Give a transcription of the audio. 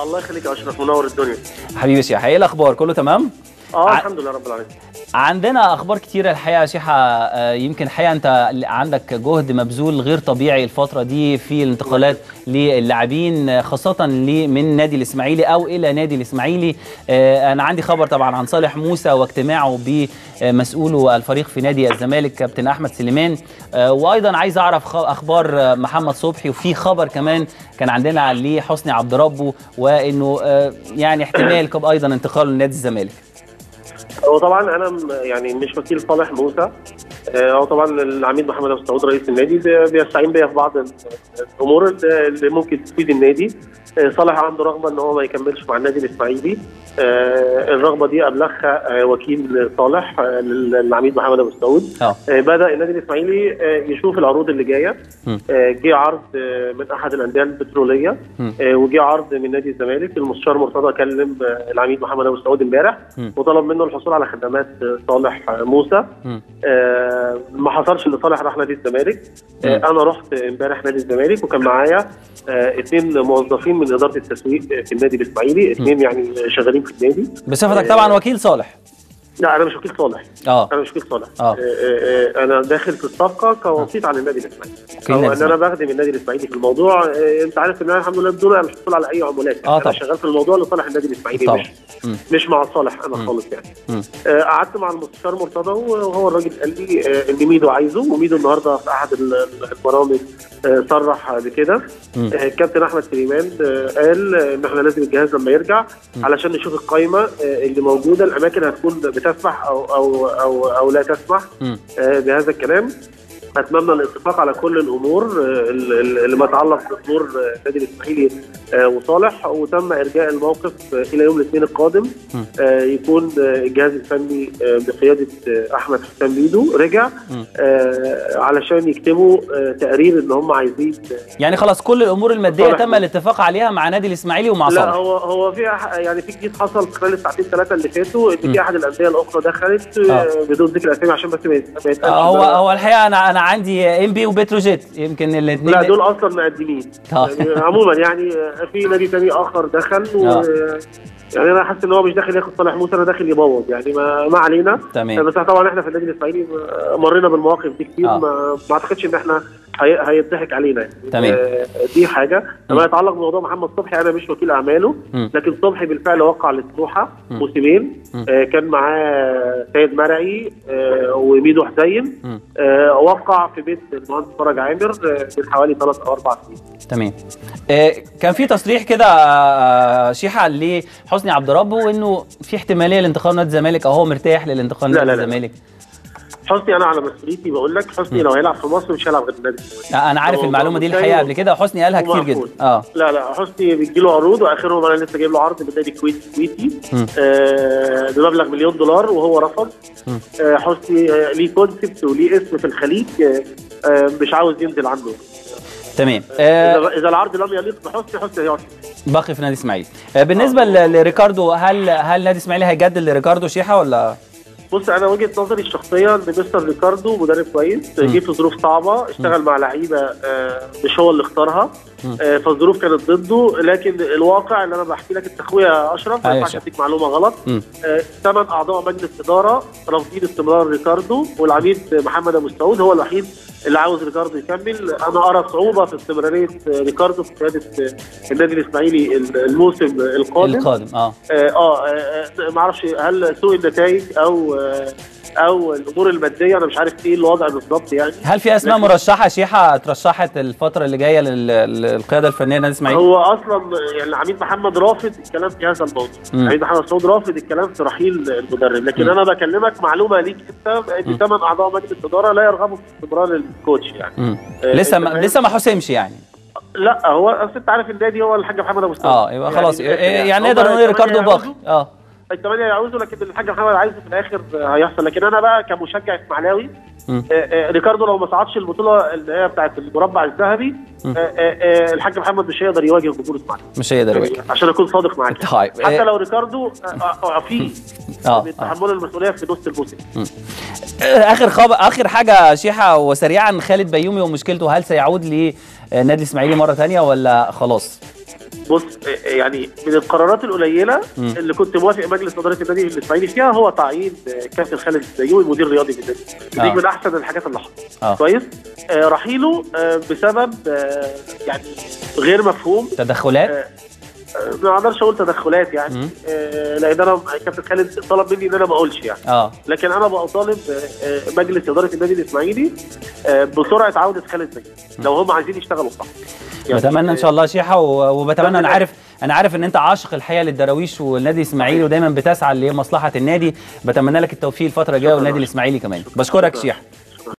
الله يخليك يا اشرف، منور الدنيا حبيبي شيحة، ايه الاخبار؟ كله تمام؟ الحمد لله رب العالمين. عندنا اخبار كتيره الحقيقه يا شيحة. يمكن الحقيقه انت عندك جهد مبذول غير طبيعي الفتره دي في الانتقالات للاعبين، خاصه من نادي الاسماعيلي او الى نادي الاسماعيلي. انا عندي خبر طبعا عن صالح موسى واجتماعه بمسؤوله الفريق في نادي الزمالك كابتن احمد سليمان، وايضا عايز اعرف اخبار محمد صبحي، وفي خبر كمان كان عندنا لحسني عبد ربه وانه يعني احتمال ايضا انتقاله لنادي الزمالك. هو طبعا انا يعني مش وكيل صالح موسى، هو طبعا العميد محمد ابو سعود رئيس النادي بيستعين بيا في بعض الامور اللي ممكن تفيد النادي. صالح عنده رغبه ان هو ما يكملش مع النادي الاسماعيلي، الرغبه دي ابلغها وكيل صالح للعميد محمد ابو سعود. بدا النادي الاسماعيلي يشوف العروض اللي جايه. جه عرض من احد الانديه البتروليه، وجه عرض من نادي الزمالك. المستشار مرتضى كلم العميد محمد ابو سعود امبارح وطلب منه الحصول على خدمات صالح موسى. ما حصلش ان صالح راح نادي الزمالك. انا رحت امبارح نادي الزمالك وكان معايا 2 موظفين من اداره التسويق في النادي الاسماعيلي، 2 يعني شغالين في النادي بصفتك طبعا وكيل صالح. لا انا مش وكيل صالح. انا مش وكيل صالح. انا داخل في الصفقه كوسيط عن النادي الاسماعيلي، او ان انا بخدم النادي الاسماعيلي في الموضوع. انت عارف ان انا الحمد لله بدون انا مش مسؤول على اي عمولات، انا شغال في الموضوع لصالح النادي الاسماعيلي، مش مع صالح انا خالص يعني. قعدت مع المستشار مرتضى وهو الراجل قال لي ان ميدو عايزه، وميدو النهارده في احد البرامج صرح بكده. كابتن احمد سليمان قال ان احنا لازم الجهاز لما يرجع علشان نشوف القائمه اللي موجوده، الاماكن هتكون بتسمح او لا تسمح بهذا الكلام. اتمنى الاتفاق على كل الامور اللي ما يتعلق بامور النادي الاسماعيلي وصالح، وتم ارجاء الموقف الى يوم الاثنين القادم. يكون الجهاز الفني بقياده احمد حسام ميدو رجع علشان يكتبوا تقرير ان هم عايزين، يعني خلاص كل الامور الماديه تم الاتفاق عليها مع نادي الاسماعيلي ومع صالح. لا هو في يعني في جديد حصل خلال الساعتين 3 اللي فاتوا، ان في احد الانديه الاخرى دخلت بدون ذكر اسامي عشان بس ما يتقالش. هو الحقيقه انا عندي ام بي وبتروجيت، يمكن الاثنين لا دول اصلا مقدمين. يعني عموما يعني في نادي ثاني اخر دخل يعني انا حاسس ان هو مش داخل ياخد صالح موسى، انا داخل يبوظ يعني. ما علينا. تمام. بس طبعا احنا في النادي الاسماعيلي مرينا بالمواقف دي كتير. ما اعتقدش ان احنا هيضحك علينا يعني. تمام. دي حاجه. لما يتعلق بموضوع محمد صبحي، انا مش وكيل اعماله، لكن صبحي بالفعل وقع لسموحه موسمين. كان معاه سيد مرعي وميدو حسين. وقع في بيت المهندس فرج عامر من حوالي 3 أو 4 سنين. تمام. كان في تصريح كده شيحة لحسني عبد ربه وانه في احتماليه لانتقال نادي الزمالك، او هو مرتاح للانتقال نادي الزمالك. حسني انا على مسؤوليتي بقول لك، حسني لو هيلعب في مصر مش هيلعب غير النادي الاسماعيلي. انا عارف المعلومه دي الحقيقه قبل كده، وحسني قالها كتير جدا. لا حسني بيجي له عروض، واخرهم انا لسه جايب له عرض من نادي كويتي بمبلغ $1 مليون وهو رفض. حسني ليه كونسبت وليه اسم في الخليج، مش عاوز ينزل عنه. تمام. اذا العرض لم يليق بحسني هيقعد باقي في نادي الاسماعيلي. بالنسبه لريكاردو، هل نادي الاسماعيلي هيجدد لريكاردو شيحة ولا؟ بص انا وجهه نظري الشخصيه ان مستر ريكاردو مدرب كويس، جه في ظروف صعبه، اشتغل مع لعيبه مش هو اللي اختارها، فالظروف كانت ضده. لكن الواقع اللي انا بحكي لك، انت اخويا اشرف ما ينفعش اديك معلومه غلط. 8 اعضاء مجلس اداره رافضين استمرار ريكاردو، والعميد محمد ابو سعود هو الوحيد اللي عاوز ريكاردو يكمل. انا ارى صعوبه في استمراريه ريكاردو في قياده النادي الاسماعيلي الموسم القادم. ما اعرفش هل سوء النتائج او الامور الماديه، انا مش عارف ايه الوضع بالظبط يعني. هل في اسماء مرشحه شيحة اترشحت الفتره اللي جايه للقياده الفنيه لنادي الاسماعيلي؟ هو اصلا يعني العميد محمد رافض الكلام في هذا الموضوع. العميد محمد سعود رافض الكلام في رحيل المدرب، لكن انا بكلمك معلومه ليك انت ان 8 اعضاء مجلس اداره لا يرغبوا في استمرار الكوتش يعني. لسه ما حسمش يعني. لا هو اصل انت عارف النادي هو الحاج محمد ابو سعود. يبقى خلاص يعني نقدر نقول ريكاردو باقي. ال8 يعوزوا، لكن الحاج محمد عايزه في الاخر هيحصل. لكن انا بقى كمشجع اسماعيلاوي، ريكاردو لو ما صعدش البطوله اللي هي بتاعت المربع الذهبي، الحاج محمد مش هيقدر يواجه جمهور اسماعيلي، مش هيقدر يواجه، عشان اكون صادق معاك. طيب حتى لو ريكاردو فيه بتحمل المسؤوليه في نص الموسم. اخر حاجه شيحة وسريعا، خالد بيومي ومشكلته، هل سيعود لنادي الاسماعيلي مره ثانيه ولا خلاص؟ بص يعني من القرارات القليله اللي كنت موافق مجلس اداره النادي الاسماعيلي فيها هو تعيين كابتن خالد السيوي مدير رياضي للنادي. دي من احسن الحاجات اللي حصلت. كويس. رحيله بسبب يعني غير مفهوم، تدخلات، ما اقدرش اقول تدخلات يعني، لان انا كابتن خالد طلب مني ان انا ما اقولش يعني. لكن انا بطالب مجلس اداره النادي الاسماعيلي بسرعه عوده خالد زكي لو هم عايزين يشتغلوا صح. يعني بتمنى ان شاء الله شيحه، وبتمنى، انا عارف ان انت عاشق الحقيقه للدراويش والنادي الاسماعيلي ودايما بتسعى لمصلحه النادي. بتمنى لك التوفيق الفتره الجايه والنادي الاسماعيلي كمان. بشكرك شيحه.